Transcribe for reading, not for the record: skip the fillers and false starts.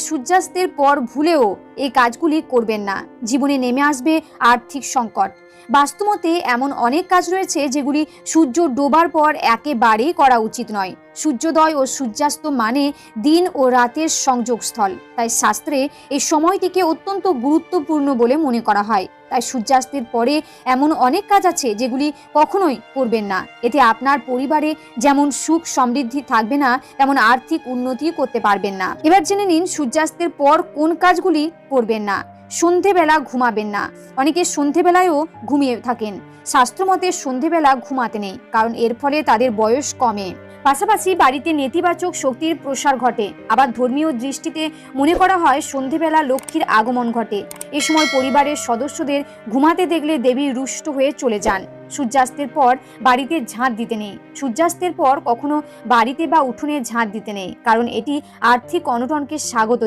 সূর্যাস্তের পর ভুলেও এই কাজগুলি করবেন না, জীবনে নেমে আসবে আর্থিক সংকট। বাস্তুমতে এমন অনেক কাজ রয়েছে যেগুলি সূর্য ডোবার পর একেবারেই করা উচিত নয়। সূর্যোদয় ও সূর্যাস্ত মানে দিন ও রাতের সংযোগস্থল, তাই শাস্ত্রে এই সময়টিকে অত্যন্ত গুরুত্বপূর্ণ বলে মনে করা হয়। তাই সূর্যাস্তের পরে এমন অনেক কাজ আছে যেগুলি কখনোই করবেন না। এতে আপনার পরিবারে যেমন সুখ সমৃদ্ধি থাকবে না, তেমন আর্থিক উন্নতি করতে পারবেন না। এবার জেনে নিন সূর্যাস্তের পর কোন কাজগুলি করবেন না। সন্ধেবেলা ঘুমাবেন না। অনেকে সন্ধেবেলায়ও ঘুমিয়ে থাকেন। শাস্ত্রমতে সন্ধেবেলা ঘুমাতে নেই, কারণ এর ফলে তাদের বয়স কমে। পাশাপাশি বাড়িতে নেতিবাচক শক্তির প্রসার ঘটে। আবার ধর্মীয় দৃষ্টিতে মনে করা হয় সন্ধেবেলা লক্ষ্মীর আগমন ঘটে। এ সময় পরিবারের সদস্যদের ঘুমাতে দেখলে দেবী রুষ্ট হয়ে চলে যান। সূর্যাস্তের পর বাড়িতে ঝাঁট দিতে নেই। সূর্যাস্তের পর কখনো বাড়িতে বা উঠোনে ঝাঁট দিতে নেই, কারণ এটি আর্থিক অনটনকে স্বাগত